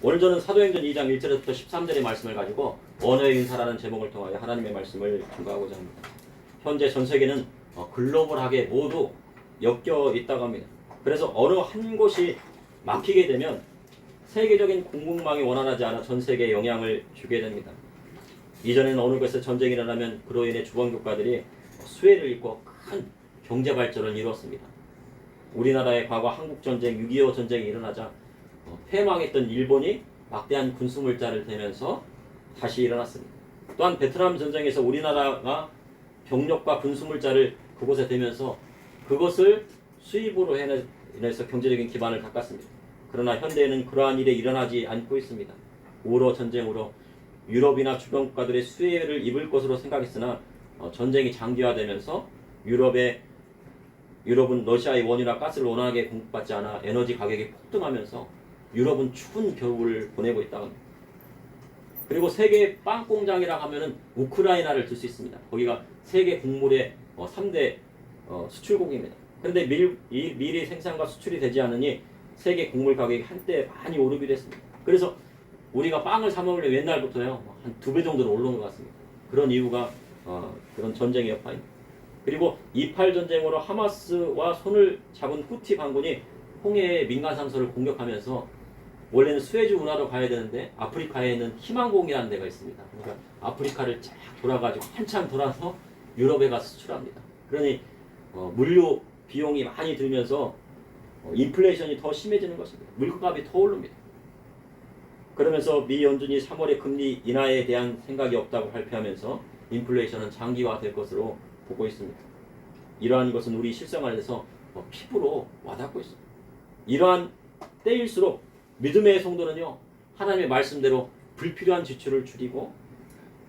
오늘 저는 사도행전 2장 1절부터 13절의 말씀을 가지고 언어의 인사라는 제목을 통하여 하나님의 말씀을 증거하고자 합니다. 현재 전 세계는 글로벌하게 모두 엮여 있다고 합니다. 그래서 어느 한 곳이 막히게 되면 세계적인 공급망이 원활하지 않아 전 세계에 영향을 주게 됩니다. 이전에는 어느 곳에 전쟁이 일어나면 그로 인해 주변 국가들이 수혜를 입고 큰 경제 발전을 이루었습니다. 우리나라의 과거 한국전쟁, 6.25 전쟁이 일어나자 패망했던 일본이 막대한 군수물자를 대면서 다시 일어났습니다. 또한 베트남 전쟁에서 우리나라가 병력과 군수물자를 그곳에 대면서 그것을 수입으로 해내서 경제적인 기반을 닦았습니다. 그러나 현대에는 그러한 일이 일어나지 않고 있습니다. 우로 전쟁으로 유럽이나 주변 국가들의 수혜를 입을 것으로 생각했으나 전쟁이 장기화되면서 유럽은 러시아의 원유나 가스를 원활하게 공급받지 않아 에너지 가격이 폭등하면서 유럽은 추운 겨울을 보내고 있다고 합니다. 그리고 세계 빵 공장이라 하면은 우크라이나를 들 수 있습니다. 거기가 세계 곡물의 3대 수출국입니다. 그런데 밀이 생산과 수출이 되지 않으니 세계 곡물 가격이 한때 많이 오르기도 했습니다. 그래서 우리가 빵을 사 먹으려면 옛날부터요 한 2배 정도는 올라온 것 같습니다. 그런 이유가 그런 전쟁의 여파입니다. 그리고 28 전쟁으로 하마스와 손을 잡은 후티 반군이 홍해의 민간 상소를 공격하면서 원래는 수에즈 운하로 가야 되는데 아프리카에 있는 희망봉이라는 데가 있습니다. 그러니까 아프리카를 쫙 돌아가지고 한참 돌아서 유럽에 가서 수출합니다. 그러니 물류 비용이 많이 들면서 인플레이션이 더 심해지는 것입니다. 물가값이 더 오릅니다. 그러면서 미 연준이 3월에 금리 인하에 대한 생각이 없다고 발표하면서 인플레이션은 장기화될 것으로 보고 있습니다. 이러한 것은 우리 실생활에서 피부로 와닿고 있습니다. 이러한 때일수록 믿음의 성도는요 하나님의 말씀대로 불필요한 지출을 줄이고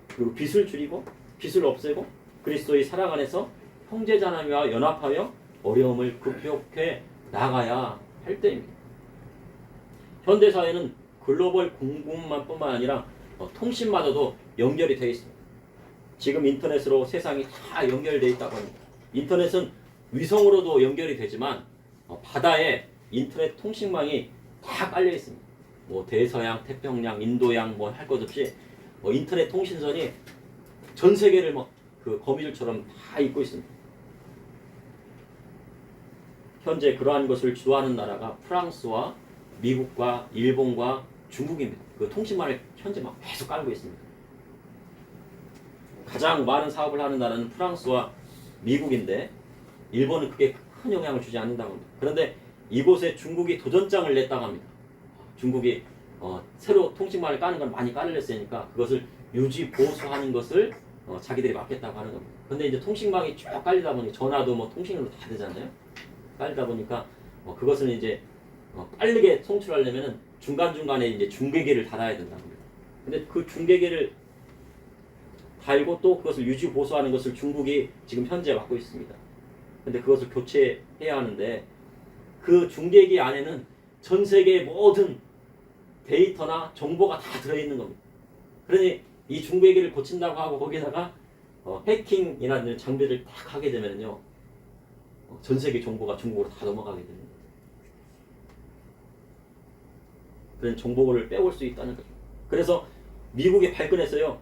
그리고 빚을 줄이고 빚을 없애고 그리스도의 사랑 안에서 형제자매와 연합하여 어려움을 극복해 나가야 할 때입니다. 현대사회는 글로벌 공급망뿐만 아니라 통신마저도 연결이 되어 있습니다. 지금 인터넷으로 세상이 다 연결되어 있다고 합니다. 인터넷은 위성으로도 연결이 되지만 바다에 인터넷 통신망이 다 깔려 있습니다. 뭐 대서양, 태평양, 인도양 뭐 할 것 없이 인터넷 통신선이 전 세계를 그 거미줄처럼 다 잇고 있습니다. 현재 그러한 것을 주도하는 나라가 프랑스와 미국과 일본과 중국입니다. 그 통신망을 현재 계속 깔고 있습니다. 가장 많은 사업을 하는 나라는 프랑스와 미국인데 일본은 그게 큰 영향을 주지 않는다고 합니다. 그런데 이곳에 중국이 도전장을 냈다고 합니다. 중국이 새로 통신망을 까는 건 많이 깔렸으니까 그것을 유지 보수하는 것을 자기들이 맡겠다고 하는 겁니다. 근데 이제 통신망이 쭉 깔리다 보니 전화도 통신으로 다 되잖아요. 깔리다 보니까 그것을 이제 빠르게 송출하려면은 중간중간에 이제 중계기를 달아야 된다고 합니다. 근데 그 중계기를 달고 또 그것을 유지 보수하는 것을 중국이 지금 현재 맡고 있습니다. 근데 그것을 교체해야 하는데 그 중계기 안에는 전 세계의 모든 데이터나 정보가 다 들어있는 겁니다. 그러니 이 중계기를 고친다고 하고 거기다가 해킹이라는 장비를 딱 하게 되면요 전 세계 정보가 중국으로 다 넘어가게 됩니다. 그런 정보를 빼올 수 있다는 거죠. 그래서 미국이 발끈해서요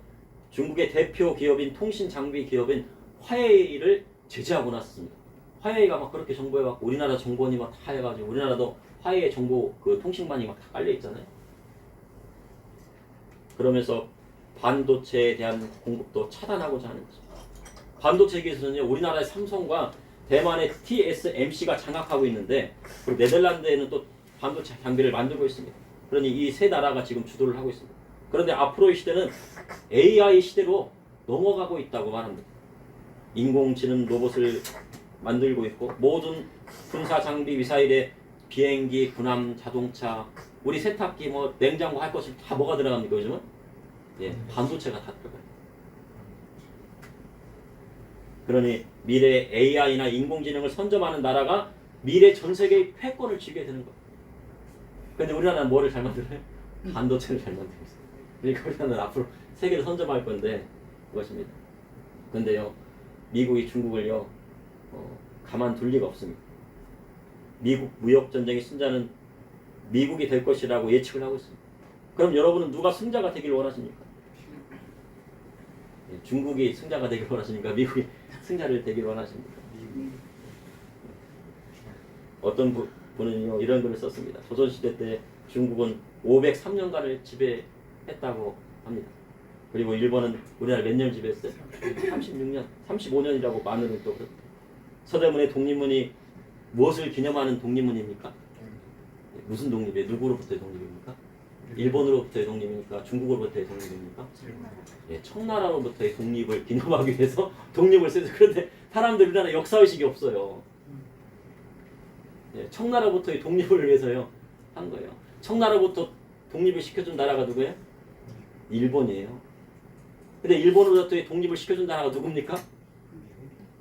중국의 대표 기업인 통신 장비 기업인 화웨이를 제재하고 났습니다. 화웨이가 그렇게 정보해갖고 우리나라 정보원이 다 해가지고 우리나라도 화웨이 정보 그 통신망이 다 깔려 있잖아요. 그러면서 반도체에 대한 공급도 차단하고자 하는 거죠. 반도체 기술은요 우리나라의 삼성과 대만의 TSMC가 장악하고 있는데 그리고 네덜란드에는 또 반도체 장비를 만들고 있습니다. 그러니 이 세 나라가 지금 주도를 하고 있습니다. 그런데 앞으로의 시대는 AI 시대로 넘어가고 있다고 말합니다. 인공지능 로봇을 만들고 있고 모든 군사 장비 미사일에 비행기, 군함, 자동차, 우리 세탁기, 냉장고 할 것을 다 뭐가 들어갑니까 요즘은? 반도체가 다 들어가요. 그러니 미래 AI나 인공지능을 선점하는 나라가 미래 전 세계의 패권을 쥐게 되는 거예요. 근데 우리나라는 뭐를 잘 만들어요? 반도체를 잘 만들고 있어요. 그러니까 우리나라는 앞으로 세계를 선점할 건데 그것입니다. 근데요 미국이 중국을요 가만둘 리가 없습니다. 미국 무역전쟁의 승자는 미국이 될 것이라고 예측을 하고 있습니다. 그럼 여러분은 누가 승자가 되길 원하십니까? 예, 중국이 승자가 되길 원하십니까? 미국이 승자를 되길 원하십니까? 어떤 분은요 이런 글을 썼습니다. 조선시대 때 중국은 503년간을 지배했다고 합니다. 그리고 일본은 우리나라 몇 년 지배했어요? 36년, 35년이라고 많은 또 그렇다. 서대문의 독립문이 무엇을 기념하는 독립문입니까? 무슨 독립이에요? 누구로부터의 독립입니까? 일본으로부터의 독립입니까? 중국으로부터의 독립입니까? 예, 청나라로부터의 독립을 기념하기 위해서 독립을 쓰죠. 그런데 사람들 우리나라 역사의식이 없어요. 예, 청나라부터의 독립을 위해서요 한 거예요. 청나라부터 독립을 시켜준 나라가 누구예요? 일본이에요. 근데 일본으로부터의 독립을 시켜준 나라가 누굽니까?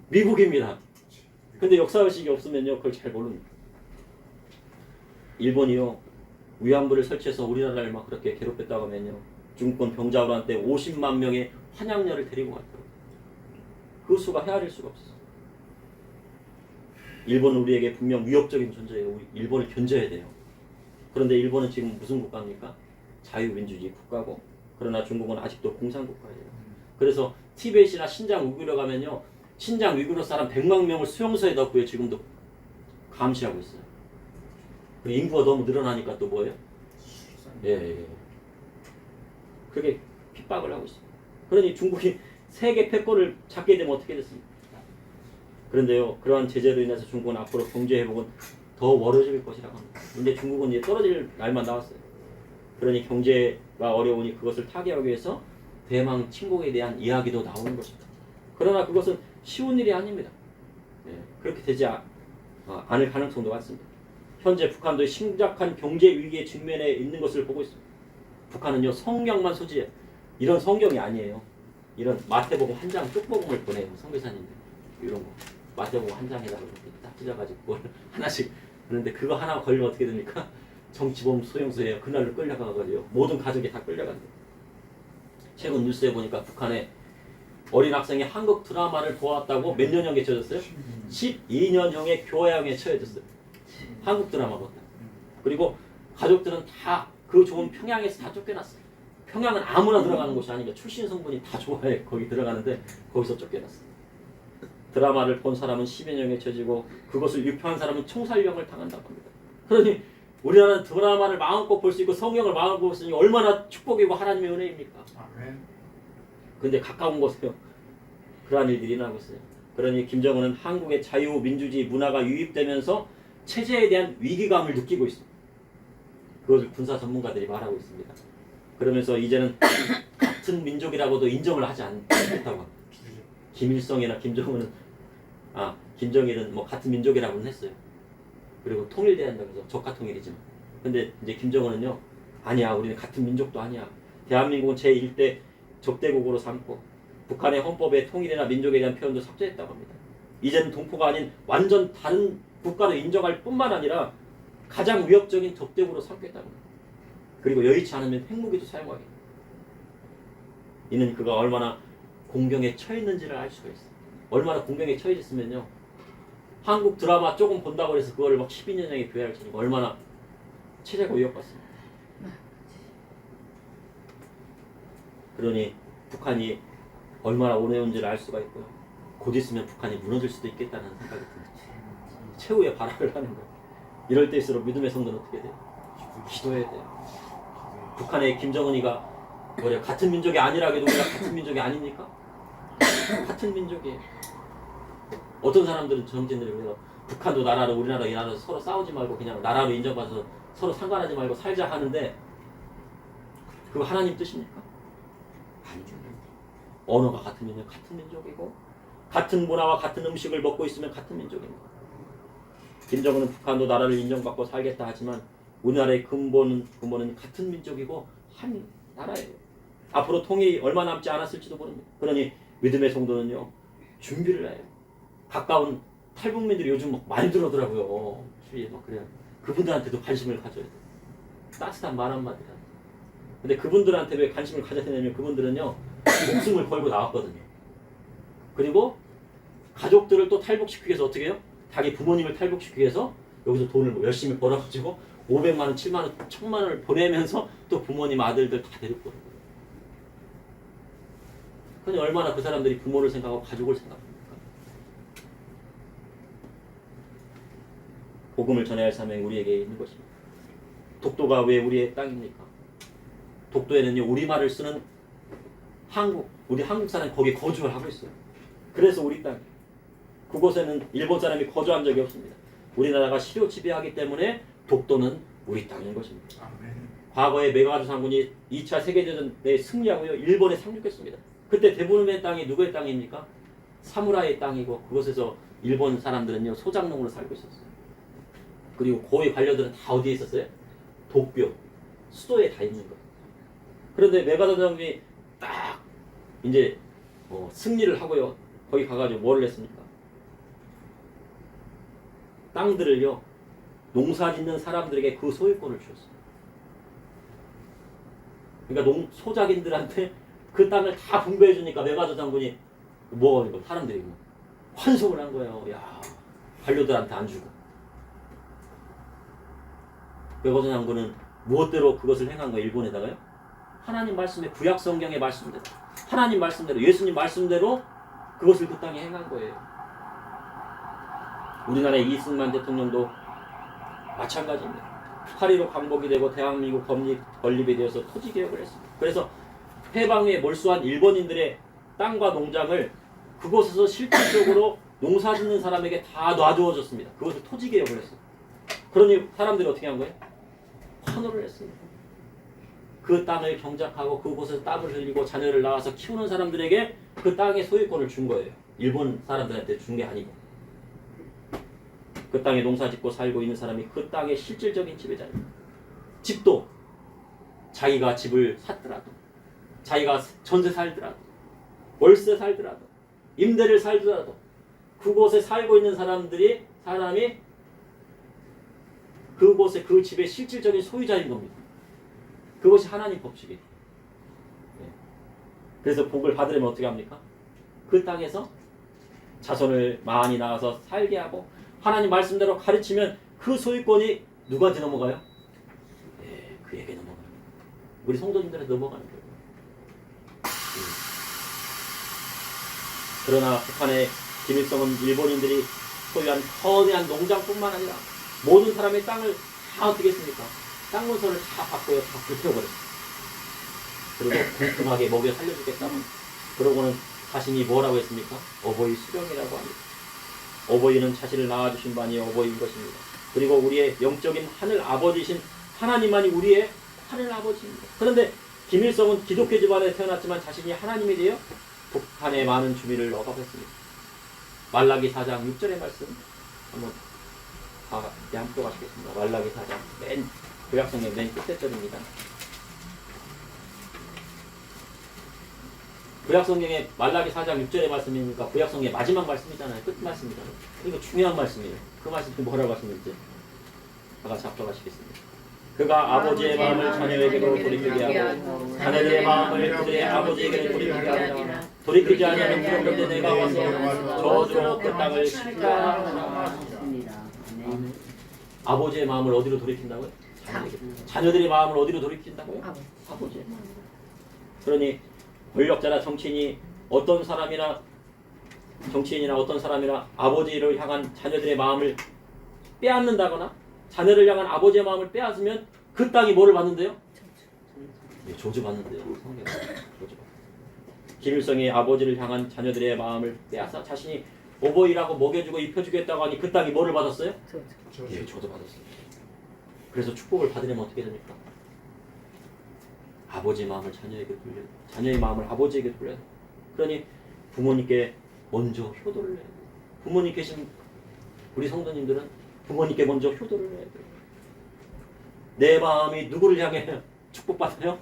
미국입니다. 근데 역사의식이 없으면요 그걸 잘 모릅니다. 일본이요 위안부를 설치해서 우리나라를 막 그렇게 괴롭혔다고 하면요 중국군 병자호란때 50만 명의 환양녀를 데리고 갔더라고요. 그 수가 헤아릴 수가 없어요. 일본은 우리에게 분명 위협적인 존재예요. 일본을 견제해야 돼요. 그런데 일본은 지금 무슨 국가입니까? 자유민주주의 국가고, 그러나 중국은 아직도 공산국가예요. 그래서 티베트나 신장 우이구르 가면요 신장 우이구르 사람 100만 명을 수용소에 넣고요 지금도 감시하고 있어요. 인구가 너무 늘어나니까 또 뭐예요? 예. 그게 핍박을 하고 있습니다. 그러니 중국이 세계 패권을 잡게 되면 어떻게 됐습니까? 그런데요, 그러한 제재로 인해서 중국은 앞으로 경제 회복은 더 멀어질 것이라고 합니다. 근데 중국은 이제 떨어질 날만 나왔어요. 그러니 경제가 어려우니 그것을 타개하기 위해서 대망 침공에 대한 이야기도 나오는 것입니다. 그러나 그것은 쉬운 일이 아닙니다. 예, 그렇게 되지 않을 가능성도 많습니다. 현재 북한도 심각한 경제 위기에 직면해 있는 것을 보고 있습니다. 북한은요 성경만 소지해. 이런 성경이 아니에요. 이런 마태복음 한 장 쪽복음을 보내요 선교사님들. 이런 거 마태복음 한 장에다가 이렇게 딱 찢어가지고 뭘 하나씩. 그런데 그거 하나 걸리면 어떻게 됩니까? 정치범 소용소에 그날로 끌려가가지고 모든 가족이 다 끌려간대요. 최근 뉴스에 보니까 북한에 어린 학생이 한국 드라마를 보았다고 몇 년형에 처해졌어요? 12년형의 교화형에 처해졌어요. 한국 드라마 봤다. 그리고 가족들은 다 그 좋은 평양에서 다 쫓겨났어요. 평양은 아무나 들어가는 곳이 아니니까 출신 성분이 다 좋아해 거기 들어가는데 거기서 쫓겨났어요. 드라마를 본 사람은 10년형에 처지고 그것을 유표한 사람은 총살령을 당한다고 합니다. 그러니 우리나라는 드라마를 마음껏 볼 수 있고 성경을 마음껏 볼 수 있으니 얼마나 축복이고 하나님의 은혜입니까? 근데 가까운 곳에요 그러한 일들이 나고 있어요. 그러니 김정은은 한국의 자유민주주의 문화가 유입되면서 체제에 대한 위기감을 느끼고 있습니다. 그것을 군사 전문가들이 말하고 있습니다. 그러면서 이제는 같은 민족이라고도 인정을 하지 않겠다고 합니다. 김일성이나 김정일은 뭐 같은 민족이라고는 했어요. 그리고 통일돼야 한다고 해서 적화 통일이지만. 근데 이제 김정은은요 아니야 우리는 같은 민족도 아니야. 대한민국은 제1대 적대국으로 삼고 북한의 헌법에 통일이나 민족에 대한 표현도 삭제했다고 합니다. 이제는 동포가 아닌 완전 다른 국가를 인정할 뿐만 아니라 가장 위협적인 적대국으로 삼겠다고 합니다. 그리고 여의치 않으면 핵무기도 사용하겠다. 이는 그가 얼마나 공경에 처했는지를 알 수가 있어요. 얼마나 공경에 처해졌으면요 한국 드라마 조금 본다고 해서 그거를 막 12년형에 교회를 치니까 얼마나 체제가 위협받습니다. 그러니 북한이 얼마나 어려운지를 알 수가 있고요. 곧 있으면 북한이 무너질 수도 있겠다는 생각이 듭니다. 최후의 발악을 하는 거예요. 이럴 때일수록 믿음의 성도는 어떻게 돼요? 기도해야 돼요. 북한의 김정은이가 같은 민족이 아니라 해도 우리가 같은 민족이 아닙니까? 같은 민족이에요. 어떤 사람들은 정치인들이 그래서 북한도 나라로 우리나라 이 나라로 서로 싸우지 말고 그냥 나라로 인정받아서 서로 상관하지 말고 살자 하는데 그거 하나님 뜻입니까? 아니죠. 언어가 같으면 같은 민족이고 같은 문화와 같은 음식을 먹고 있으면 같은 민족입니다. 김정은은 북한도 나라를 인정받고 살겠다 하지만 우리나라의 근본은 같은 민족이고 한 나라예요. 앞으로 통일이 얼마 남지 않았을지도 모릅니다. 그러니 믿음의 성도는요 준비를 해요. 가까운 탈북민들이 요즘 막 많이 들어오더라고요. 주위에 막 그래요. 그분들한테도 관심을 가져야 돼요. 따뜻한 말 한마디. 근데 그분들한테 왜 관심을 가져야 되냐면 그분들은요 목숨을 걸고 나왔거든요. 그리고 가족들을 또 탈북시키기 위해서 어떻게 해요? 자기 부모님을 탈북시키기 위해서 여기서 돈을 열심히 벌어가지고 500만 원, 7만 원, 1000만 원을 보내면서 또 부모님 아들들 다 데리고 오는 거예요. 그니 얼마나 그 사람들이 부모를 생각하고 가족을 생각합니까? 복음을 전해야 할 사명이 우리에게 있는 것입니다. 독도가 왜 우리의 땅입니까? 독도에는요, 우리말을 쓰는 우리 한국 사람이 거기에 거주를 하고 있어요. 그래서 우리 땅, 그곳에는 일본 사람이 거주한 적이 없습니다. 우리나라가 시료 지배하기 때문에 독도는 우리 땅인 것입니다. 아멘. 과거에 메가드 장군이 2차 세계대전에 승리하고요, 일본에 상륙했습니다. 그때 대부분의 땅이 누구의 땅입니까? 사무라이의 땅이고, 그곳에서 일본 사람들은요, 소장농으로 살고 있었어요. 그리고 고위 관료들은 다 어디에 있었어요? 도쿄, 수도에 다 있는 거예요. 그런데 메가드 장군이 딱 이제 승리를 하고요, 거기 가가지고 뭐를 했습니까? 땅들을요, 농사 짓는 사람들에게 그 소유권을 주었어요. 그러니까 소작인들한테 그 땅을 다 분배해 주니까 메가드 장군이 뭐 하는 거, 사람들이 뭐 환송을 한 거예요. 야, 관료들한테 안 주고. 메가드 장군은 무엇대로 그것을 행한 거예요? 일본에다가요? 하나님 말씀에, 구약 성경의 말씀대로, 하나님 말씀대로, 예수님 말씀대로 그것을 그 땅에 행한 거예요. 우리나라의 이승만 대통령도 마찬가지입니다. 8.15 광복이 되고 대한민국 건립이 되어서 토지개혁을 했습니다. 그래서 해방에 몰수한 일본인들의 땅과 농장을 그곳에서 실질적으로 농사 짓는 사람에게 다 놔주어졌습니다. 그것을 토지개혁을 했어요. 그러니 사람들이 어떻게 한 거예요? 환호를 했습니다. 그 땅을 경작하고 그곳에서 땀을 흘리고 자녀를 낳아서 키우는 사람들에게 그 땅의 소유권을 준 거예요. 일본 사람들한테 준 게 아니고. 그 땅에 농사 짓고 살고 있는 사람이 그 땅의 실질적인 지배자입니다. 집도 자기가 집을 샀더라도, 자기가 전세 살더라도, 월세 살더라도, 임대를 살더라도 그곳에 살고 있는 사람이 그곳에 그 집의 실질적인 소유자인 겁니다. 그것이 하나님 법칙이에요. 그래서 복을 받으려면 어떻게 합니까? 그 땅에서 자손을 많이 낳아서 살게 하고 하나님 말씀대로 가르치면 그 소유권이 누구한테 넘어가요? 네, 그에게 넘어가요. 우리 성도님들한테 넘어가는 거예요. 그러나 북한의 김일성은 일본인들이 소유한 거대한 농장뿐만 아니라 모든 사람의 땅을 다 어떻게 했습니까? 땅 문서를 다 바꿔요. 다 불태워버렸어요. 그리고 공평하게 먹여 살려주겠다고. 그러고는 자신이 뭐라고 했습니까? 어버이 수령이라고 합니다. 어버이는 자신을 낳아주신 분이 어버이인 것입니다. 그리고 우리의 영적인 하늘 아버지이신 하나님만이 우리의 하늘 아버지입니다. 그런데 김일성은 기독교 집안에 태어났지만 자신이 하나님에 대해 북한의 많은 주민을 억압했습니다. 말라기 4장 6절의 말씀 한번 함께 가시겠습니다. 말라기 4장 구약성경 맨 끝에 절입니다. 구약성경의 말라기 4장 6절의 말씀이니까 구약성경의 마지막 말씀이잖아요. 끝 말씀이잖아요. 이거 중요한 말씀이에요. 그 말씀이 뭐라고 하시는지 다 같이 합독하시겠습니다. 그가 아버지의 마음을 자녀에게로 돌이키게 하고 자녀들의 마음을 그들의 아버지에게로 돌이키게 하리라. 돌이키지 않으면 그런데 내가 와서 저주로 그 땅을 칠까. 아버지의 마음을 어디로 돌이킨다고요? 자녀들의 마음을 어디로 돌이킨다고요? 아버지의 마음으로. 그러니 권력자나 정치인이나 어떤 사람이나 아버지를 향한 자녀들의 마음을 빼앗는다거나 자녀를 향한 아버지의 마음을 빼앗으면 그 땅이 뭐를 받는데요? 저주받는데요. 성경 저주받는데요. 김일성이 아버지를 향한 자녀들의 마음을 빼앗아 자신이 어버이라고 먹여주고 입혀주겠다고 하니 그 땅이 뭐를 받았어요? 저주받았어요. 그래서 축복을 받으려면 어떻게 됩니까? 아버지의 마음을 자녀에게 돌려야 돼. 자녀의 마음을 아버지에게 돌려야 돼. 그러니 부모님께 먼저 효도를 해야 돼. 부모님 계신 우리 성도님들은 부모님께 먼저 효도를 해야 돼. 내 마음이 누구를 향해 축복받아요?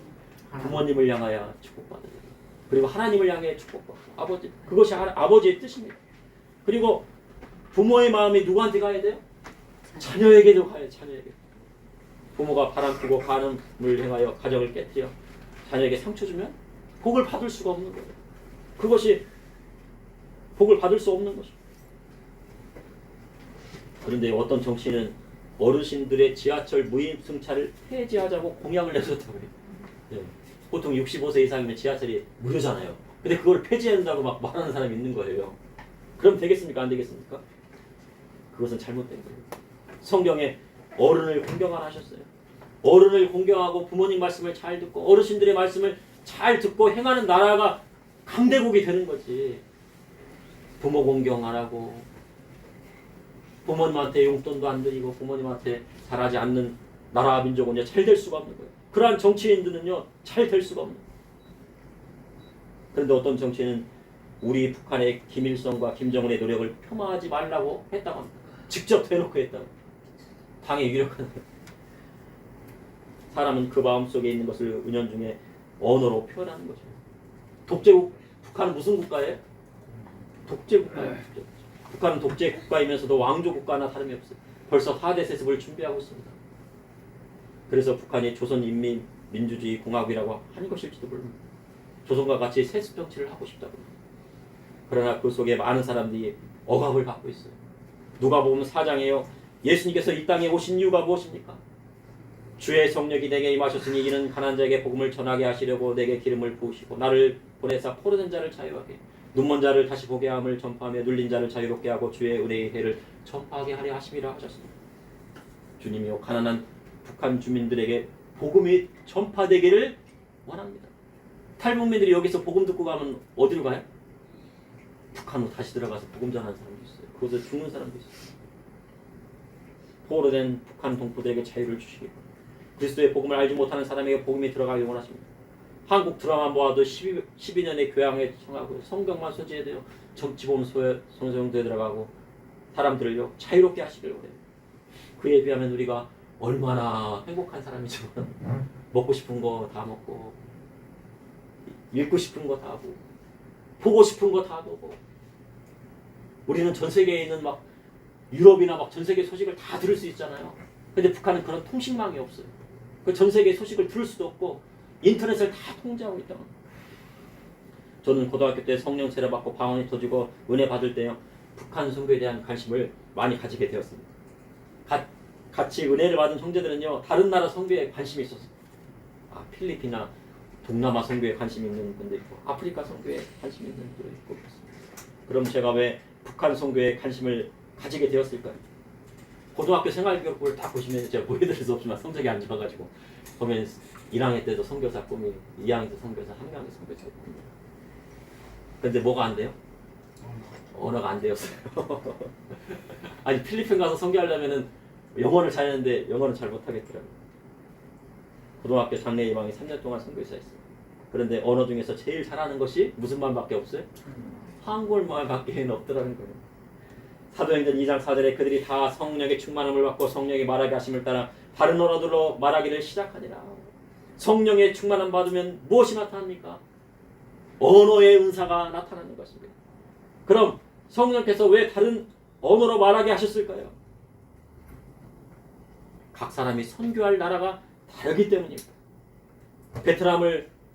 부모님을 향하여 축복받아요. 그리고 하나님을 향해 축복받아요. 아버지, 그것이 아버지의 뜻입니다. 그리고 부모의 마음이 누구한테 가야 돼요? 자녀에게도 가요. 자녀에게. 부모가 바람피고 간음을 행하여 가정을 깨뜨려 자녀에게 상처 주면 복을 받을 수가 없는 거예요. 그것이 복을 받을 수 없는 것입니다. 그런데 어떤 정치인은 어르신들의 지하철 무임승차를 폐지하자고 공약을 내셨다고 해요. 네. 보통 65세 이상이면 지하철이 무료잖아요. 근데 그걸 폐지한다고 막 말하는 사람이 있는 거예요. 그럼 되겠습니까? 안 되겠습니까? 그것은 잘못된 거예요. 성경에 어른을 공경하라 하셨어요. 어른을 공경하고 부모님 말씀을 잘 듣고 어르신들의 말씀을 잘 듣고 행하는 나라가 강대국이 되는 거지. 부모 공경하라고 부모님한테 용돈도 안 드리고 부모님한테 잘하지 않는 나라와 민족은요 잘 될 수가 없는 거예요. 그러한 정치인들은요 잘 될 수가 없는 거예요. 그런데 어떤 정치인은 우리 북한의 김일성과 김정은의 노력을 폄하하지 말라고 했다고 합니다. 직접 대놓고 했다고. 당의 유력한 사람은 그 마음속에 있는 것을 은연중에 언어로 표현하는 거죠. 독재국 북한은 무슨 국가예요? 독재국가예요. 북한은 독재국가이면서도 왕조국가나 다름이 없어요. 벌써 4대 세습을 준비하고 있습니다. 그래서 북한이 조선인민민주주의 공화국이라고 하는 것일지도 모릅니다. 조선과 같이 세습 정치를 하고 싶다고 합니다. 그러나 그 속에 많은 사람들이 억압을 받고 있어요. 누가복음 4장에요. 예수님께서 이 땅에 오신 이유가 무엇입니까? 주의 성령이 내게 임하셨으니 이는 가난한 자에게 복음을 전하게 하시려고 내게 기름을 부으시고 나를 보내사 포로된 자를 자유하게 눈먼 자를 다시 보게 함을 전파하며 눌린 자를 자유롭게 하고 주의 은혜의 해를 전파하게 하려 하심이라 하셨습니다. 주님이요 가난한 북한 주민들에게 복음이 전파되기를 원합니다. 탈북민들이 여기서 복음 듣고 가면 어디로 가요? 북한으로 다시 들어가서 복음 전하는 사람도 있어요. 그곳에 죽는 사람도 있어요. 포로된 북한 동포들에게 자유를 주시기 바랍니다. 그리스도의 복음을 알지 못하는 사람에게 복음이 들어가길 원하십니다. 한국 드라마 보아도 12년의 교양에 청하고 성경만 소지해야 돼요. 정치보험 소송대에 들어가고 사람들을요 자유롭게 하시길 원해요. 그에 비하면 우리가 얼마나 행복한 사람이지만 먹고 싶은 거 다 먹고 읽고 싶은 거 다 보고 보고 싶은 거 다 보고 우리는 전 세계에 있는 막 유럽이나 막 전 세계 소식을 다 들을 수 있잖아요. 근데 북한은 그런 통신망이 없어요. 그 전 세계 소식을 들을 수도 없고 인터넷을 다 통제하고 있다. 저는 고등학교 때 성령 세례 받고 방언이 터지고 은혜 받을 때요 북한 선교에 대한 관심을 많이 가지게 되었습니다. 같이 은혜를 받은 형제들은요 다른 나라 선교에 관심이 있었어요. 필리핀이나 동남아 선교에 관심 있는 분도 있고 아프리카 선교에 관심 있는 분도 있고 그렇습니다. 그럼 제가 왜 북한 선교에 관심을 가지게 되었을까요? 고등학교 생활기록부를 딱 보시면 제가 보여드릴 수 없지만 성적이 안 좋아가지고 보면 1학년 때도 선교사 꿈이 2학년 때 선교사 3학년 선교사 꿈입니다. 근데 뭐가 안 돼요? 언어가 안 되었어요. 아니 필리핀 가서 선교하려면은 영어를 잘해야 하는데 영어는 잘 못하겠더라고요. 고등학교 장래 희망이 3년 동안 선교사였어요. 그런데 언어 중에서 제일 잘하는 것이 무슨 말밖에 없어요? 한국말밖에 없더라는 거예요. 사도행전 2장 4절에 그들이 다 성령의 충만함을 받고 성령이 말하게 하심을 따라 다른 언어들로 말하기를 시작하니라. 성령의 충만함 받으면 무엇이 나타납니까? 언어의 은사가 나타나는 것입니다. 그럼 성령께서 왜 다른 언어로 말하게 하셨을까요? 각 사람이 선교할 나라가 다르기 때문입니다.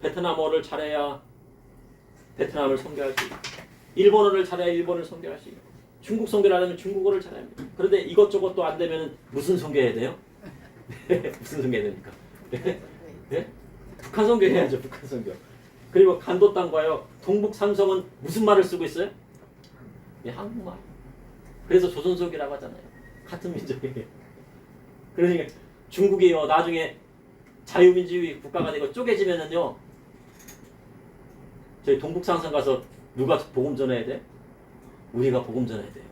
베트남어를 잘해야 베트남을 선교할 수 있고 일본어를 잘해야 일본을 선교할 수 있고 중국 선교를 하려면 중국어를 잘해야 합니다. 그런데 이것저것도 안 되면 무슨 선교해야 돼요? 무슨 선교해야 됩니까? 네? 북한 선교해야죠. 북한 선교. 그리고 간도 땅과요 동북 삼성은 무슨 말을 쓰고 있어요? 네, 한국말. 그래서 조선족이라고 하잖아요. 같은 민족이에요. 그러니까 중국이요 나중에 자유민주주의 국가가 되고 쪼개지면은요 저희 동북 삼성 가서 누가 복음 전해야 돼? 우리가 복음 전해야 돼요.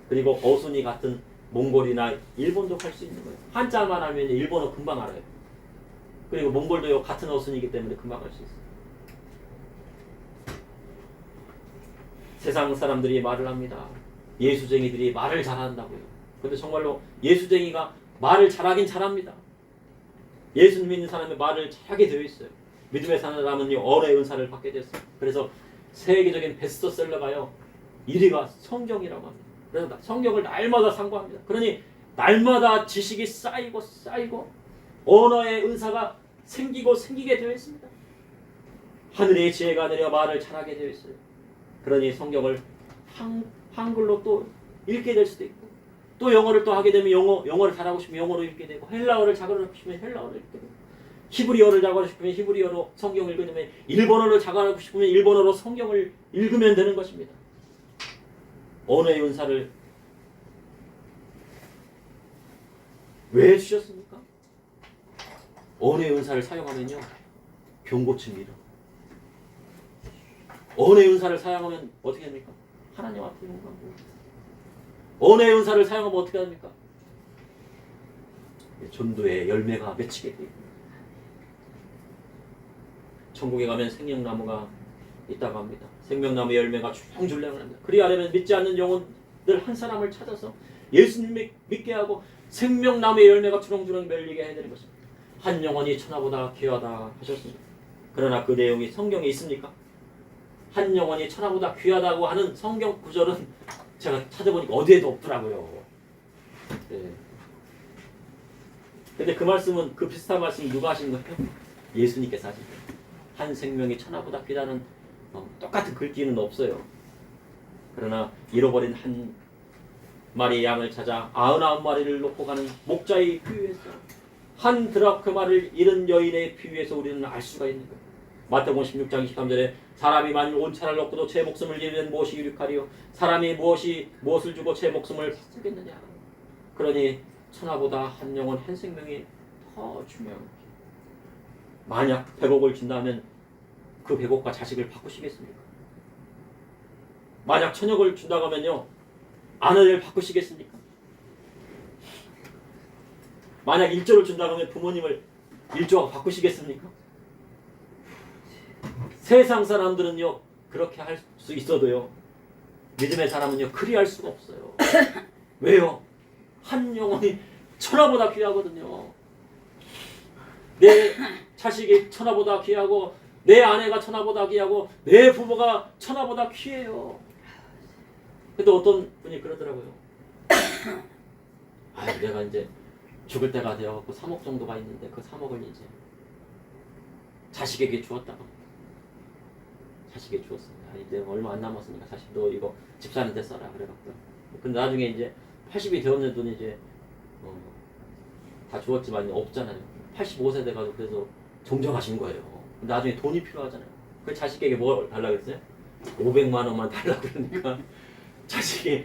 그리고 어순이 같은 몽골이나 일본도 할 수 있는 거예요. 한자만 하면 일본어 금방 알아요. 그리고 몽골도요 같은 어순이기 때문에 금방 할 수 있어요. 세상 사람들이 말을 합니다. 예수쟁이들이 말을 잘한다고요. 근데 정말로 예수쟁이가 말을 잘하긴 잘합니다. 예수 믿는 사람이 말을 잘하게 되어 있어요. 믿음의 사람은요 언어의 은사를 받게 됐어요. 그래서 세계적인 베스트셀러가요 1위가 성경이라고 합니다. 그래서 성경을 날마다 상고합니다. 그러니 날마다 지식이 쌓이고 언어의 은사가 생기게 되어 있습니다. 하늘의 지혜가 내려 말을 잘하게 되어 있어요. 그러니 성경을 한글로 또 읽게 될 수도 있고 또 영어를 또 하게 되면 영어를 잘하고 싶으면 영어로 읽게 되고, 헬라어를 잘하고 싶으면 헬라어를 읽게 되고, 히브리어를 잘하고 싶으면 히브리어로 성경을 읽게 되면, 일본어를 잘하고 싶으면 일본어로 성경을 읽으면 되는 것입니다. 언어의 은사를 왜 주셨습니까? 언어의 은사를 사용하면요, 병 고칩니다. 언어의 은사를 사용하면 어떻게 됩니까? 하나님 앞에 용감하고. 언어의 은사를 사용하면 어떻게 합니까? 전도의 열매가 맺히게 돼요. 천국에 가면 생명나무가 있다고 합니다. 생명나무 열매가 줄줄내려 합니다. 그리하려면 믿지 않는 영혼들 한 사람을 찾아서 예수님 믿게 하고 생명나무의 열매가 주렁주렁 맺리게 해야 되는 것입니다. 한 영혼이 천하보다 귀하다 하셨습니다. 그러나 그 내용이 성경에 있습니까? 한 영혼이 천하보다 귀하다고 하는 성경 구절은 제가 찾아보니까 어디에도 없더라고요. 네. 근데 그 말씀은, 그 비슷한 말씀 누가 하신 거예요? 예수님께서 하신 거예요. 한 생명이 천하보다 귀하다는 똑같은 글귀는 없어요. 그러나 잃어버린 한 마리의 양을 찾아 99마리를 놓고 가는 목자의 비유에서, 한 드라크마를 잃은 여인의 비유에서 우리는 알 수가 있는 거예요. 마태복음 16장 23절에 사람이 만일 온 차를 얻고도 제 목숨을 잃으면 무엇이 유익하리요? 사람이 무엇을 주고 제 목숨을 받겠느냐? 그러니 천하보다 한 영혼 한 생명이 더 중요한 거예요. 만약 100억을 준다면 그 100억과 자식을 바꾸시겠습니까? 만약 1000억을 준다고 하면요, 아내를 바꾸시겠습니까? 만약 1조를 준다고 하면 부모님을 1조와 바꾸시겠습니까? 세상 사람들은요, 그렇게 할 수 있어도요, 믿음의 사람은요, 그리 할 수가 없어요. 왜요? 한 영혼이 천하보다 귀하거든요. 내 자식이 천하보다 귀하고, 내 아내가 천하보다 귀하고, 내 부모가 천하보다 귀해요. 근데 어떤 분이 그러더라고요. 내가 이제 죽을 때가 되어갖고 3억 정도가 있는데 그 3억을 이제 자식에게 주었다고. 자식에게 주었어요. 이제 얼마 안 남았으니까 자식 너 이거 집사한테 써라 그래갖고. 근데 나중에 이제 80이 되었는데도 이제 다 주었지만 없잖아요. 85세 돼가지고 그래서 정정하신 거예요. 나중에 돈이 필요하잖아요. 그 자식에게 뭐 달라고 했어요? 500만 원만 달라고 그러니까 자식이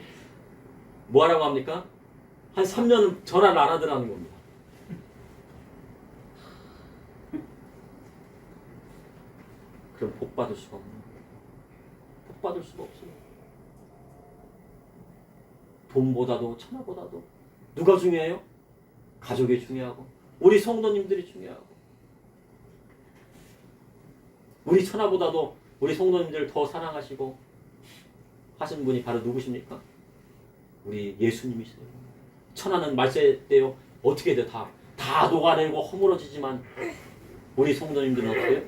뭐 하라고 합니까? 한 3년 전화를 안 하더라는 겁니다. 그럼 복 받을 수가 없는 거예요. 복 받을 수가 없어요. 돈보다도 천하보다도 누가 중요해요? 가족이 중요하고 우리 성도님들이 중요하고, 우리 천하보다도 우리 성도님들을 더 사랑하시고 하신 분이 바로 누구십니까? 우리 예수님이세요. 천하는 말세 때요, 어떻게 돼? 다 녹아내고 허물어지지만 우리 성도님들은 어떻게 해요?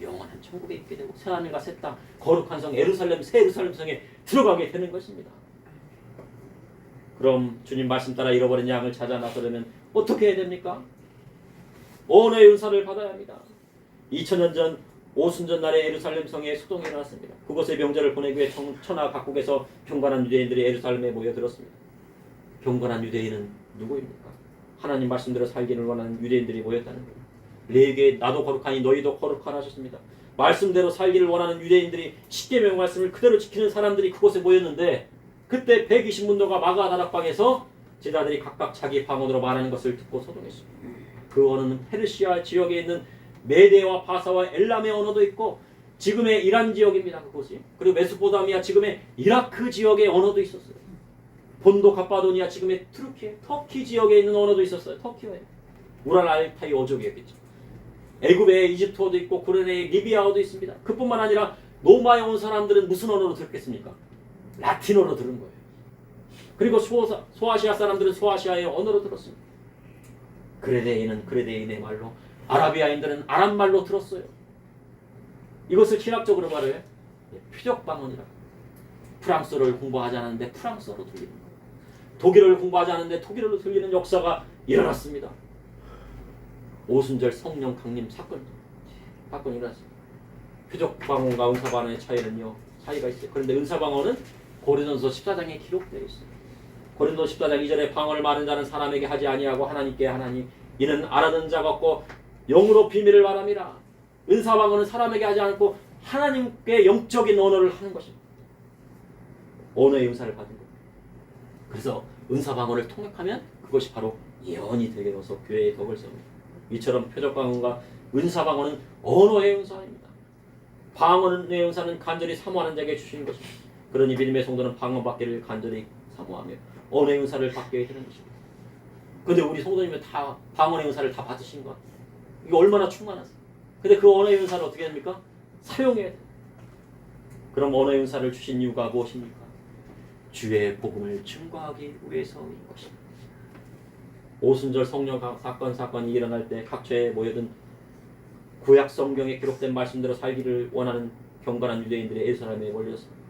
영원한 천국에 있게 되고 새하늘과 새 땅, 거룩한 성 예루살렘, 새 예루살렘 성에 들어가게 되는 것입니다. 그럼 주님 말씀 따라 잃어버린 양을 찾아 나서려면 어떻게 해야 됩니까? 언어의 은사를 받아야 합니다. 2000년 전 오순절 날에 예루살렘 성에 소동이 일어났습니다. 그곳에 명절을 보내기 위해 천하 각국에서 경건한 유대인들이 예루살렘에 모여들었습니다. 경건한 유대인은 누구입니까? 하나님 말씀대로 살기를 원하는 유대인들이 모였다는 거예요. 레위기에 나도 거룩하니 너희도 거룩하라 하셨습니다. 말씀대로 살기를 원하는 유대인들이 십계명 말씀을 그대로 지키는 사람들이 그곳에 모였는데, 그때 120문도가 마가 다락방에서 제자들이 각각 자기 방언으로 말하는 것을 듣고 소동했습니다. 그 언어는 페르시아 지역에 있는 메데와 바사와 엘람의 언어도 있고, 지금의 이란 지역입니다. 그곳이. 그리고 메소포타미아 지금의 이라크 지역의 언어도 있었어요. 본도 갑바도니아 지금의 터키 지역에 있는 언어도 있었어요. 터키어예요. 우랄 알타이 어족이었겠죠. 애굽에 이집트어도 있고 구레네에 리비아어도 있습니다. 그뿐만 아니라 로마에 온 사람들은 무슨 언어로 들었겠습니까? 라틴어로 들은 거예요. 그리고 소아시아 사람들은 소아시아의 언어로 들었습니다. 그레네인은 그레네인의 말로, 아라비아인들은 아랍 말로 들었어요. 이것을 신학적으로 말해요. 표적 방언이라고. 프랑스어를 공부하지 않았는데 프랑스어로 들리는 거예요. 독일어를 공부하지 않았는데 독일어로 들리는 역사가 일어났습니다. 오순절 성령 강림 사건이 일어났습니다. 표적 방언과 은사 방언의 차이가 있어요. 그런데 은사 방언은 고린도전서 14장에 기록되어 있어요. 고린도 14장 2절에 방언을 많은 자는 사람에게 하지 아니하고 하나님께 하나니 이는 알아듣는 자가 없고 영으로 비밀을 말함이라. 은사 방언은 사람에게 하지 않고 하나님께 영적인 언어를 하는 것입니다. 언어의 은사를 받은 것. 그래서 은사 방언을 통역하면 그것이 바로 예언이 되게 되어서 교회의 덕을 세웁니다. 이처럼 표적 방언과 은사 방언은 언어의 은사입니다. 방언의 은사는 간절히 사모하는 자에게 주시는 것입니다. 그러니 믿음의 성도는 방언 받기를 간절히 사모하며 언어의 은사를 받게 되는 것입니다. 근데 우리 성도님은 다 방언의 은사를 다 받으신 것. 이거 얼마나 충만하세요. 근데 그 언어의 은사를 어떻게 합니까? 사용해야 돼요. 그럼 언어의 은사를 주신 이유가 무엇입니까? 주의 복음을 증거하기 위해서인 것입니다. 오순절 성령 사건이 일어날 때 각처에 모여든 구약 성경에 기록된 말씀대로 살기를 원하는 경건한 유대인들이 예루살렘에 몰렸습니다.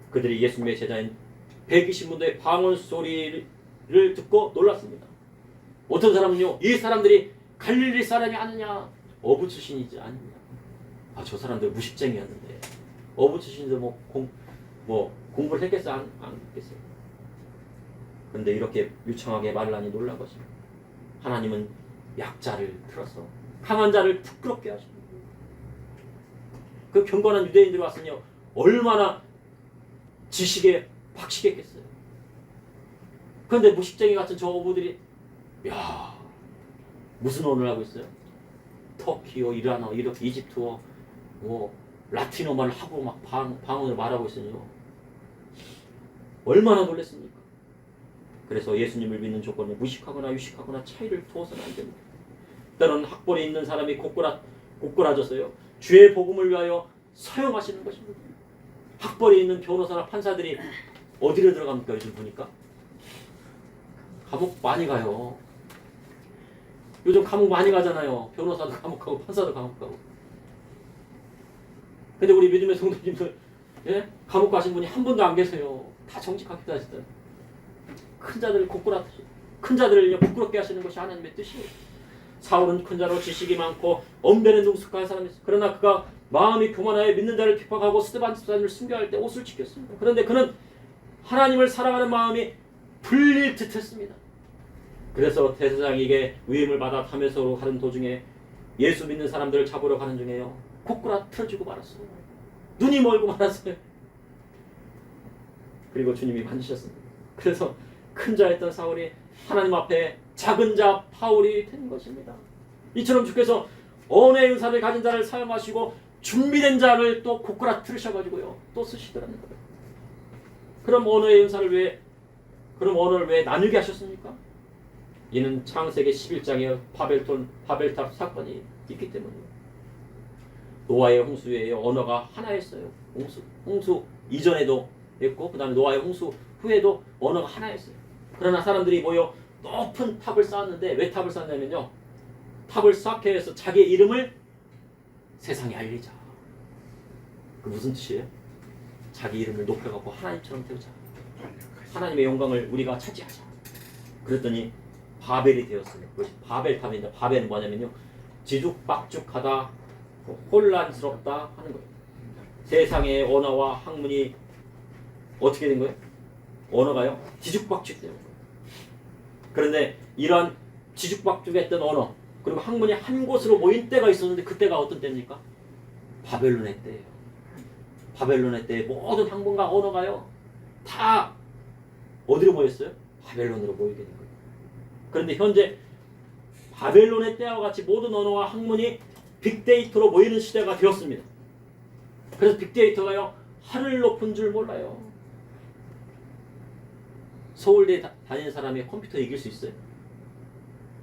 그들이 예수님의 제자인 120문도의 방언 소리를 듣고 놀랐습니다. 어떤 사람은요, 이 사람들이 갈릴리 사람이 아니냐, 어부 출신이지 아닙니다. 저 사람들 무식쟁이였는데 어부 출신도 공부를 했겠어 안 했겠어요. 그런데 이렇게 유창하게 말을 하니 놀란 것입니다. 하나님은 약자를 들어서 강한 자를 부끄럽게 하십니다. 그 경건한 유대인들이 왔으니요 얼마나 지식에 박시겠겠어요. 그런데 무식쟁이 같은 저 어부들이 무슨 언어를 하고 있어요? 터키어, 이란어, 이렇게 이집트어, 라틴어만 하고 막 방언을 말하고 있으니요 얼마나 놀랐습니까? 그래서 예수님을 믿는 조건에 무식하거나 유식하거나 차이를 두어서는 안 됩니다. 때로는 학벌이 있는 사람이 고꾸라져서요 주의 복음을 위하여 사용하시는 것입니다. 학벌이 있는 변호사나 판사들이 어디로 들어갑니까? 요즘 보니까 감옥 많이 가요. 요즘 감옥 많이 가잖아요. 변호사도 감옥 가고 판사도 감옥 가고. 근데 우리 믿음의 성도님들 감옥 가신 분이 한 분도 안 계세요. 다 정직하게 하시더라고요. 큰 자들을 고꾸라듯이 큰 자들을 부끄럽게 하시는 것이 하나님의 뜻이에요. 사울은 큰 자로 지식이 많고 언변에 능숙한 사람이었어요. 그러나 그가 마음이 교만하여 믿는 자를 핍박하고 스데반 집사님을 순교할 때 옷을 지켰습니다. 그런데 그는 하나님을 사랑하는 마음이 불릴 듯했습니다. 그래서 대제사장에게 위임을 받아 다메섹으로 가는 도중에 예수 믿는 사람들을 잡으러 가는 중에요 고꾸라트려지고 말았어요. 눈이 멀고 말았어요. 그리고 주님이 만지셨습니다. 그래서 큰 자였던 사울이 하나님 앞에 작은 자 바울이 된 것입니다. 이처럼 주께서 언어의 은사를 가진 자를 사용하시고 준비된 자를 또 고꾸라트리셔가지고요 또 쓰시더라는 거예요. 그럼 언어의 은사를 언어를 왜 나누게 하셨습니까? 이는 창세기 11장에 바벨탑 사건이 있기 때문이에요. 노아의 홍수에 언어가 하나였어요. 홍수 이전에도 했고 그 다음에 노아의 홍수 후에도 언어가 하나였어요. 그러나 사람들이 모여 높은 탑을 쌓았는데 왜 탑을 쌓았냐면요 탑을 쌓게 해서 자기의 이름을 세상에 알리자. 그 무슨 뜻이에요? 자기 이름을 높여갖고 하나님처럼 되자. 하나님의 영광을 우리가 차지하자. 그랬더니 바벨이 되었어요. 그것이 바벨탑인데 바벨은 뭐냐면요 지죽박죽하다 혼란스럽다 하는 거예요. 세상의 언어와 학문이 어떻게 된 거예요? 언어가요 뒤죽박죽되는 거예요. 그런데 이러한 뒤죽박죽했던 언어 그리고 학문이 한 곳으로 모인 때가 있었는데 그때가 어떤 때입니까? 바벨론의 때예요. 바벨론의 때 모든 학문과 언어가요 다 어디로 모였어요? 바벨론으로 모이게 된 거예요. 그런데 현재 바벨론의 때와 같이 모든 언어와 학문이 빅데이터로 모이는 시대가 되었습니다. 그래서 빅데이터가요 하늘 높은 줄 몰라요. 서울대 다니는 사람이 컴퓨터 이길 수 있어요?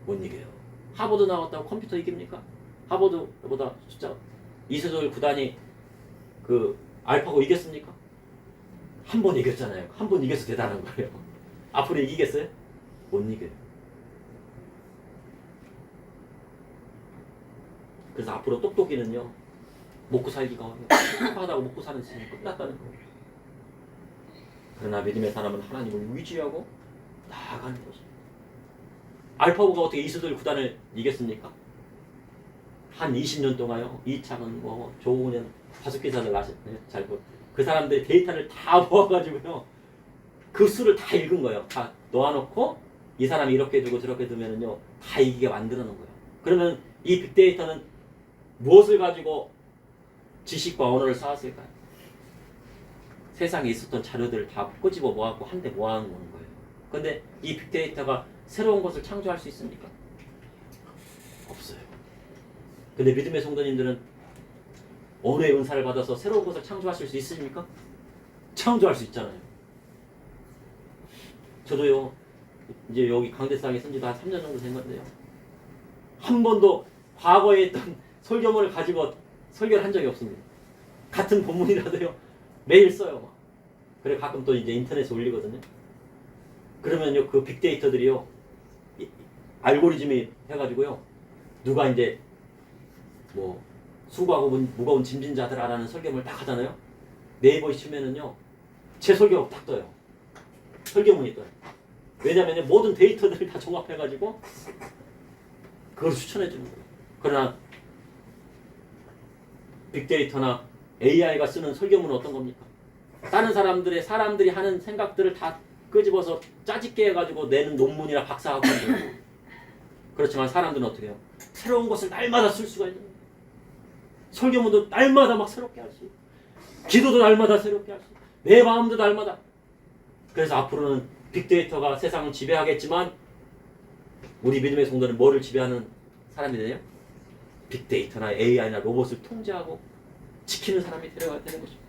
못 이겨요. 하버드 나왔다고 컴퓨터 이깁니까? 하버드보다 숫자 이세돌 구단이 그 알파고 이겼습니까? 한 번 이겼잖아요. 한 번 이겨서 대단한 거예요. 앞으로 이기겠어요? 못 이겨요. 그래서 앞으로 똑똑이는요 먹고 살기가 똑똑하다고 먹고 사는 시간이 끝났다는 거예요. 그러나 믿음의 사람은 하나님을 의지하고 나아가는 것입니다. 알파고가 어떻게 이세돌 구단을 이겼습니까? 한 20년 동안요 이창은 조은현 다섯 기사들 잘 그 사람들이 데이터를 다 모아가지고요 그 수를 다 읽은 거예요. 다 놓아놓고 이 사람이 이렇게 두고 저렇게 두면은요 다 이기게 만들어 놓은 거예요. 그러면 이 빅데이터는 무엇을 가지고 지식과 언어를 쌓았을까요? 세상에 있었던 자료들을 다 끄집어 모아갖고 한데 모아놓은 거예요. 그런데 이 빅데이터가 새로운 것을 창조할 수 있습니까? 없어요. 근데 믿음의 성도님들은 언어의 은사를 받아서 새로운 것을 창조하실 수 있으십니까? 창조할 수 있잖아요. 저도요, 이제 여기 강대상에 쓴 지도 한 3년 정도 된 건데요. 한 번도 과거에 있던 설교문을 가지고 설교를 한 적이 없습니다. 같은 본문이라도요, 매일 써요. 막. 그래 가끔 또 이제 인터넷에 올리거든요. 그러면요, 그 빅데이터들이요, 알고리즘이 해가지고요, 누가 이제 뭐 수고하고 무거운 짐진자들아라는 설교문을 딱 하잖아요. 네이버에 치면은요, 제 설교가 딱 떠요. 설교문이 떠요. 왜냐면요, 모든 데이터들을 다 종합해가지고 그걸 추천해 주는 거예요. 그러나 빅데이터나 AI가 쓰는 설교문은 어떤 겁니까? 다른 사람들이 하는 생각들을 다 끄집어서 짜집게 해가지고 내는 논문이나 박사학위. 그렇지만 사람들은 어떻게 해요? 새로운 것을 날마다 쓸 수가 있는 거예요. 설교문도 날마다 막 새롭게 할 수 있고, 기도도 날마다 새롭게 할 수 있고, 내 마음도 날마다. 그래서 앞으로는 빅데이터가 세상을 지배하겠지만 우리 믿음의 성도는 뭐를 지배하는 사람이 되냐? 빅데이터나 AI나 로봇을 통제하고 지키는 사람이 되어야 되는 것입니다.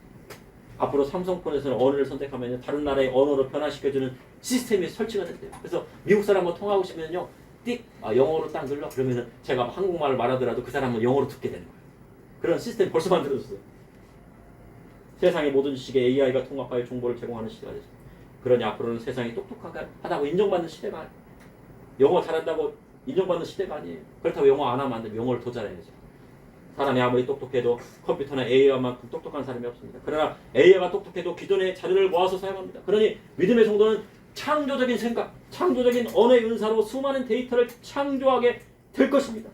앞으로 삼성폰에서는 언어를 선택하면 다른 나라의 언어로 변화시켜주는 시스템이 설치가 된대요. 그래서 미국 사람과 통화하고 싶으면요, 영어로 딱 눌러. 그러면은 제가 한국말을 말하더라도 그 사람은 영어로 듣게 되는 거예요. 그런 시스템 벌써 만들어졌어요. 세상의 모든 지식에 AI가 통합하여 정보를 제공하는 시대가 됐습니다. 그러니 앞으로는 세상이 똑똑하다고 인정받는 시대가 아니에요. 영어 잘한다고 인정받는 시대가 아니에요. 그렇다고 영어 안 하면 안 돼요. 영어를 더 잘해야죠. 사람이 아무리 똑똑해도 컴퓨터나 AI만큼 똑똑한 사람이 없습니다. 그러나 AI가 똑똑해도 기존의 자료를 모아서 사용합니다. 그러니 믿음의 성도는 창조적인 생각, 창조적인 언어의 은사로 수많은 데이터를 창조하게 될 것입니다.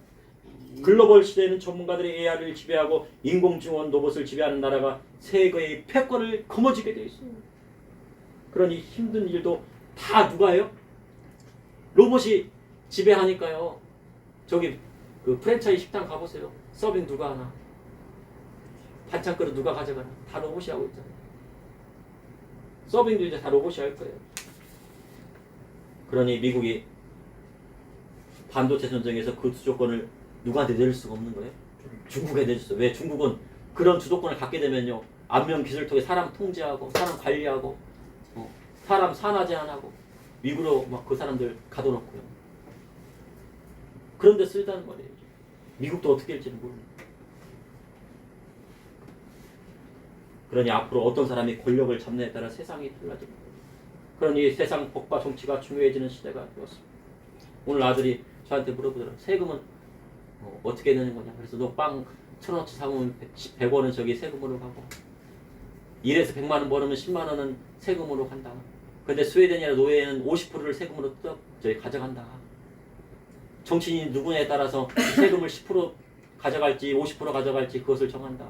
글로벌 시대에는 전문가들이 AI를 지배하고 인공지능 로봇을 지배하는 나라가 세계의 패권을 거머쥐게 되어 있습니다. 그러니 힘든 일도 다 누가 해요? 로봇이 지배하니까요. 저기 그 프랜차이즈 식당 가보세요. 서빙 누가 하나? 반찬 그릇 누가 가져가나? 다 로봇이 하고 있잖아요. 서빙도 이제 다 로봇이 할 거예요. 그러니 미국이 반도체 전쟁에서 그 주도권을 누구한테 내릴 수가 없는 거예요? 중국에 내줬어요. 왜? 중국은 그런 주도권을 갖게 되면요, 안면 기술 통해 사람 통제하고 사람 관리하고 사람 산화 제한하고 미국으로 막 그 사람들 가둬놓고요. 그런데 쓰다는 말이에요. 미국도 어떻게 될지는 모릅니다. 그러니 앞으로 어떤 사람이 권력을 잡느냐에 따라 세상이 달라집니다. 그러니 세상 법과 정치가 중요해지는 시대가 되었습니다. 오늘 아들이 저한테 물어보더라고요. 세금은 어떻게 내는 거냐. 그래서 너 빵 1,000원어치 사면 100원은 저기 세금으로 가고, 1에서 100만 원 벌으면 10만 원은 세금으로 간다. 근데 스웨덴이나 노르웨이는 50%를 세금으로 가져간다. 정치인이 누구냐에 따라서 세금을 10% 가져갈지 50% 가져갈지 그것을 정한다.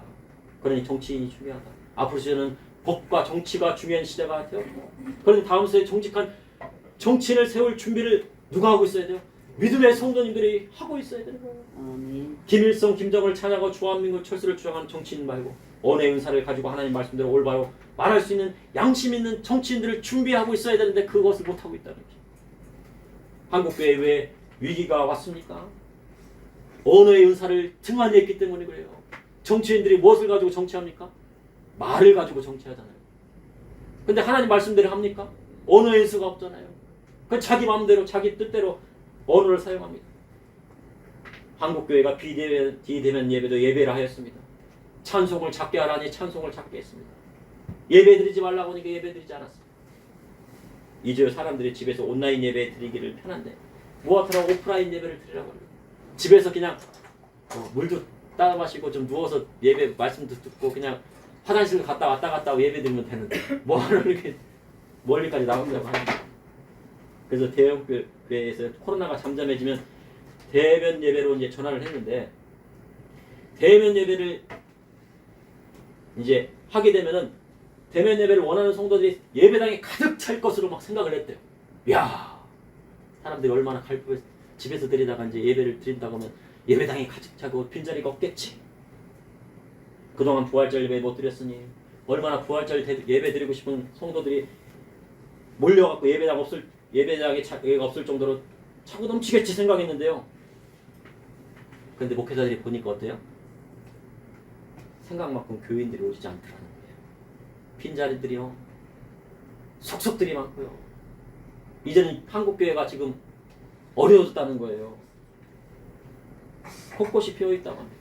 그러니 정치인이 중요하다. 앞으로 저는 법과 정치가 중요한 시대가 되었고, 그런데 다음 세대에 정직한 정치인을 세울 준비를 누가 하고 있어야 돼요? 믿음의 성도님들이 하고 있어야 되는 거예요. 김일성, 김정을 찬양하고 주한민국 철수를 주장하는 정치인 말고 언어의 은사를 가지고 하나님 말씀대로 올바로 말할 수 있는 양심 있는 정치인들을 준비하고 있어야 되는데 그것을 못하고 있다는 거죠. 한국교회에 왜 위기가 왔습니까? 언어의 은사를 등한히했기 때문에 그래요. 정치인들이 무엇을 가지고 정치합니까? 말을 가지고 정치하잖아요. 근데 하나님 말씀대로 합니까? 언어의 은사가 없잖아요. 그 자기 마음대로 자기 뜻대로 언어를 사용합니다. 한국교회가 비대면 예배도 예배를 하였습니다. 찬송을 작게 하라니 찬송을 작게 했습니다. 예배 드리지 말라고 하니까 예배 드리지 않았습니다. 이제 사람들이 집에서 온라인 예배 드리기를 편한데 뭐하더라고 오프라인 예배를 드리라고 합니다. 집에서 그냥 물도 따라 마시고 좀 누워서 예배 말씀도 듣고 그냥 화장실 갔다 왔다 하고 예배 드리면 되는데 뭐하러 이렇게 멀리까지 나오려고 합니다. 그래서 대형 교회에서 코로나가 잠잠해지면 대면 예배로 이제 전환을 했는데, 대면 예배를 이제 하게 되면은 대면 예배를 원하는 성도들이 예배당에 가득 찰 것으로 막 생각을 했대요. 야, 사람들이 얼마나 갈급해서 집에서 드리다가 이제 예배를 드린다고 하면 예배당이 가득 차고 빈자리가 없겠지. 그동안 부활절 예배 못 드렸으니 얼마나 부활절 예배 드리고 싶은 성도들이 몰려갖고 예배당에 자리가 없을 정도로 차고 넘치겠지 생각했는데요. 그런데 목회자들이 보니까 어때요? 생각만큼 교인들이 오지 않더라는 거예요. 빈자리들이요, 속속들이 많고요. 이제는 한국교회가 지금 어려워졌다는 거예요. 곳곳이 비어있다고 합니다.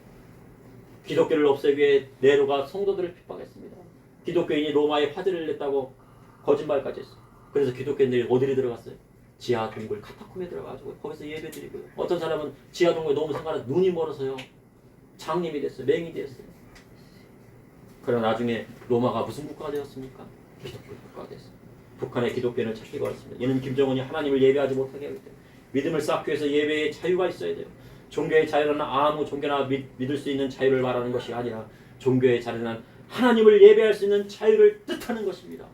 기독교를 없애기 위해 네로가 성도들을 핍박했습니다. 기독교인이 로마에 화제를 냈다고 거짓말까지 했어요. 그래서 기독교인들이 어디로 들어갔어요? 지하 동굴 카타콤에 들어가지고 거기서 예배드리고요. 어떤 사람은 지하 동굴에 너무 생각나 눈이 멀어서요, 장님이 됐어요. 맹인이 됐어요. 그러나 나중에 로마가 무슨 국가가 되었습니까? 기독교 국가가 됐어요. 북한의 기독교인을 찾기가 어렵습니다. 이는 김정은이 하나님을 예배하지 못하게 하기 때문에 믿음을 쌓기 위해서 예배의 자유가 있어야 돼요. 종교의 자유는 아무 종교나 믿을 수 있는 자유를 말하는 것이 아니라 종교의 자유는 하나님을 예배할 수 있는 자유를 뜻하는 것입니다.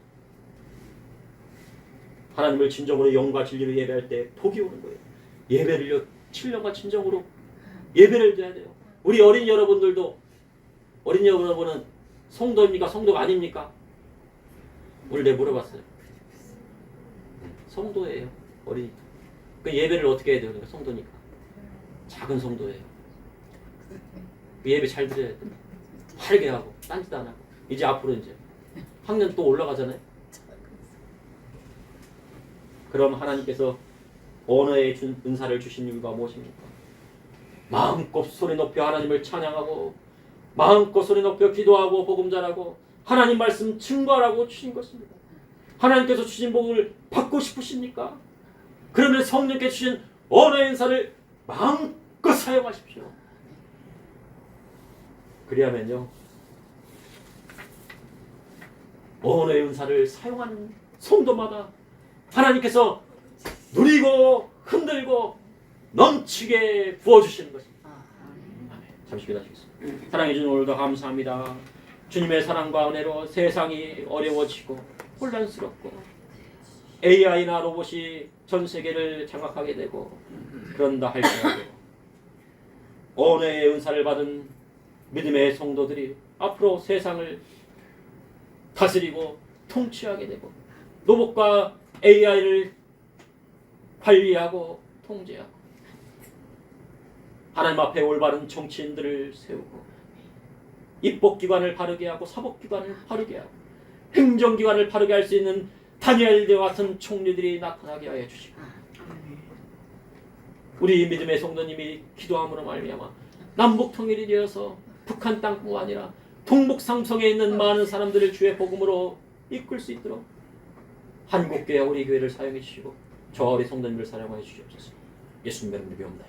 하나님을 진정으로 영과 진리로 예배할 때 복이 오는 거예요. 예배를요, 7년간 진정으로 예배를 드려야 돼요. 우리 어린이 여러분들도, 어린이 여러분은 성도입니까? 성도가 아닙니까? 오늘 내가 물어봤어요. 성도예요. 어린이. 그 예배를 어떻게 해야 돼요? 그러니까 성도니까. 작은 성도예요. 예배 잘 드려야 돼. 활게 하고 딴짓 안 하고. 이제 앞으로 이제 학년 또 올라가잖아요. 그럼 하나님께서 언어의 은사를 주신 이유가 무엇입니까? 마음껏 소리 높여 하나님을 찬양하고 마음껏 소리 높여 기도하고 복음 전하고 하나님 말씀 증거하라고 주신 것입니다. 하나님께서 주신 복을 받고 싶으십니까? 그러면 성령께 주신 언어의 은사를 마음껏 사용하십시오. 그리하면요, 언어의 은사를 사용하는 성도마다 하나님께서 누리고 흔들고 넘치게 부어주시는 것입니다. 아멘. 잠시 기다리겠습니다. 사랑해 주신 오늘도 감사합니다. 주님의 사랑과 은혜로 세상이 어려워지고 혼란스럽고 AI나 로봇이 전 세계를 장악하게 되고 그런다 할지라도 언어의 은사를 받은 믿음의 성도들이 앞으로 세상을 다스리고 통치하게 되고 로봇과 AI를 관리하고 통제하고 하나님 앞에 올바른 정치인들을 세우고 입법기관을 바르게 하고 사법기관을 바르게 하고 행정기관을 바르게 할 수 있는 다니엘과 같은 총리들이 나타나게 하여 주시고 우리 믿음의 성도님이 기도함으로 말미암아 남북 통일이 되어서 북한 땅뿐만 아니라 동북 삼성에 있는 많은 사람들을 주의 복음으로 이끌 수 있도록 한국교회 우리 교회를 사용해 주시고 저와 우리 성도님을 사용하여 주시옵소서. 예수님 이름으로 기도합니다.